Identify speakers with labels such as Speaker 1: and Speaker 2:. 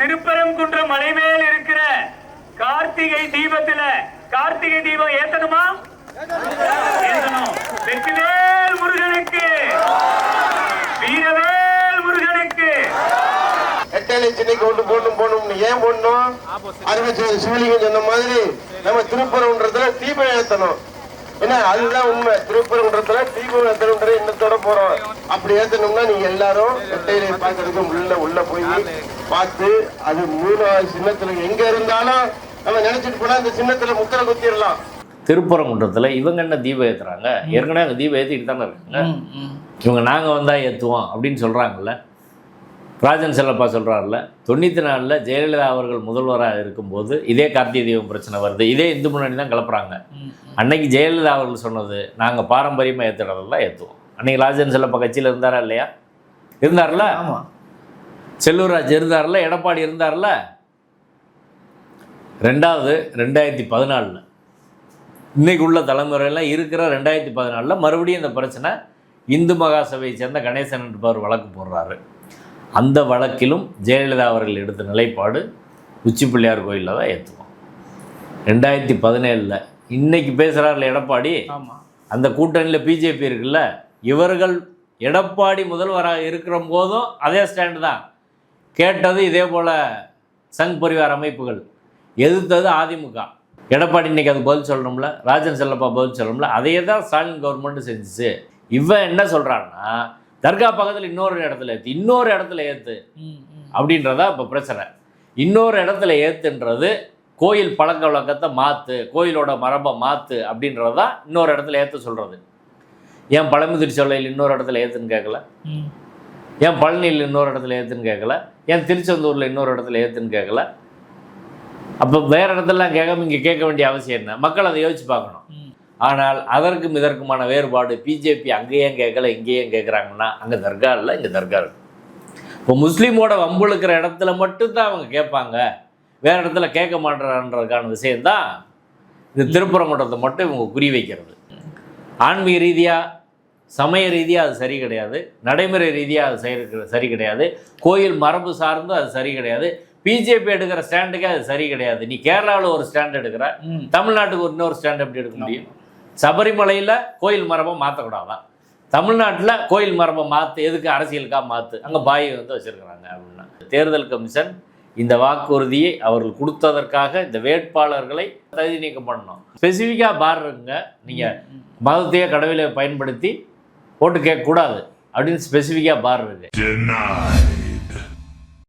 Speaker 1: திருப்பரங்குன்றம் மலை மேல் இருக்கிற கார்த்திகை தீபத்துல கார்த்திகை தீபம் ஏத்தணுமா? ஏத்தணும். வெற்றிவேல் முருகனுக்கு, வீரவேல் முருகனுக்கு.
Speaker 2: எட்டலை சென்னைக்கு கொண்டு போடணும்னு ஏன் போடணும்? அருமைச்சர் சிவலிங்கம் சொன்ன மாதிரி நம்ம திருப்பரங்குன்றத்துல தீபம் ஏத்தணும். ஏன்னா அதுதான் உண்மை. திருப்பரங்குன்றத்துல தீபம் ஏத்தணுன்ற எண்ணத்தோட போறோம். அப்படி ஏத்தணும்னா நீங்க எல்லாரும் எட்டையிலை பார்க்கறதுக்கு உள்ள போய் பார்த்து அது 3வது சின்னத்துல எங்க இருந்தாலும் நம்ம நினைச்சிட்டு போனா இந்த சின்னத்துல முத்திரை குத்திடலாம்.
Speaker 3: திருப்பரங்குன்றத்தில் இவங்க என்ன தீபம் ஏற்றுறாங்க? ஏற்கனவே அங்கே தீபம் ஏற்றிக்கிட்டு தானே இருக்காங்க. இவங்க நாங்கள் வந்தால் ஏற்றுவோம் அப்படின்னு சொல்கிறாங்கல்ல. ராஜன் செல்லப்பா சொல்கிறாருல, 94 ஜெயலலிதா அவர்கள் முதல்வராக இருக்கும்போது இதே கார்த்திகை தீபம் பிரச்சனை வருது, இதே இந்து முன்னணி தான் கிளப்புறாங்க. அன்னைக்கு ஜெயலலிதா அவர்கள் சொன்னது நாங்கள் பாரம்பரியமாக ஏற்றுறதெல்லாம் ஏற்றுவோம். அன்னைக்கு ராஜன் செல்லப்பா கட்சியில் இருந்தாரா இல்லையா? இருந்தார்ல. ஆமாம். செல்லூர்ராஜ் இருந்தார்ல, எடப்பாடி இருந்தார்ல. 2014 இன்னைக்கு உள்ள தலைமுறையெல்லாம் இருக்கிற 2014 மறுபடியும் இந்த பிரச்சனை இந்து மகாசபையை சேர்ந்த கணேசன் என்பவர் வழக்கு போடுறாரு. அந்த வழக்கிலும் ஜெயலலிதா அவர்கள் எடுத்த நிலைப்பாடு உச்சி பிள்ளையார் கோயிலில் தான் ஏற்றுவோம். 2017 இன்னைக்கு பேசுகிறார்ல எடப்பாடி, அந்த கூட்டணியில் பிஜேபி இருக்குல்ல, இவர்கள் எடப்பாடி முதல்வராக இருக்கிற போதும் அதே ஸ்டாண்டு தான். கேட்டது இதே போல் சங் பரிவார் அமைப்புகள், எதிர்த்தது அதிமுக. எடப்பாடி இன்னைக்கு அது பதில் சொல்லணும்ல, ராஜன் செல்லப்பா பதில் சொல்லணும்ல. அதையே தான் ஸ்டாலின் கவர்மெண்ட் செஞ்சிச்சு. இவன் என்ன சொல்கிறான்னா, தர்கா பக்கத்தில் இன்னொரு இடத்துல ஏற்று அப்படின்றதா இப்போ பிரச்சனை. இன்னொரு இடத்துல ஏற்றுன்றது கோயில் பழக்க வழக்கத்தை மாற்று, கோயிலோட மரபை மாற்று அப்படின்றதா இன்னொரு இடத்துல ஏற்ற சொல்கிறது. ஏன் பழமுதிர் சோலையில் இன்னொரு இடத்துல ஏற்றுன்னு கேட்கல? ஏன் பழனியில் இன்னொரு இடத்துல ஏற்றுன்னு கேட்கல? ஏன் திருச்செந்தூரில் இன்னொரு இடத்துல ஏற்றுன்னு கேட்கல? அப்போ வேறு இடத்துலலாம் கேட்காம இங்கே கேட்க வேண்டிய அவசியம் என்ன? மக்கள் அதை யோசிச்சு பார்க்கணும். ஆனால் அதற்கும் இதற்குமான வேறுபாடு, பிஜேபி அங்கேயும் கேட்கல இங்கேயும் கேட்குறாங்கன்னா, அங்கே தர்கா இல்லை, இங்கே தர்கா இருக்கு. இப்போ முஸ்லீமோட வம்புழுக்கிற இடத்துல மட்டும்தான் அவங்க கேட்பாங்க, வேறு இடத்துல கேட்க மாட்டேறான்றதுக்கான விஷயந்தான் இந்த திருப்பரங்குன்றத்தை மட்டும் இவங்க குறி வைக்கிறது. ஆன்மீக ரீதியாக, சமய ரீதியாக அது சரி கிடையாது, நடைமுறை ரீதியாக அது சரி கிடையாது, கோயில் மரபு சார்ந்தும் அது சரி கிடையாது, பிஜேபி எடுக்கிற ஸ்டாண்டுக்கே அது சரி கிடையாது. நீ கேரளாவில் ஒரு ஸ்டாண்ட் எடுக்கிற, தமிழ்நாட்டுக்கு ஒரு இன்னொரு ஸ்டாண்ட் எப்படி எடுக்க முடியும்? சபரிமலையில் கோயில் மரபை மாற்றக்கூடாதான், தமிழ்நாட்டில் கோயில் மரபை மாற்று, எதுக்கு அரசியலுக்காக மாற்று, அங்கே பாயை வந்து வச்சுருக்கிறாங்க அப்படின்னா. தேர்தல் கமிஷன் இந்த வாக்குறுதியை அவர்கள் கொடுத்ததற்காக இந்த வேட்பாளர்களை தகுதி நீக்கம் பண்ணணும். ஸ்பெசிஃபிக்காக பாருங்க, நீங்கள் மதத்தையே கடவுளை பயன்படுத்தி ஓட்டு கேட்கக்கூடாது அப்படின்னு ஸ்பெசிஃபிக்காக பாருங்க.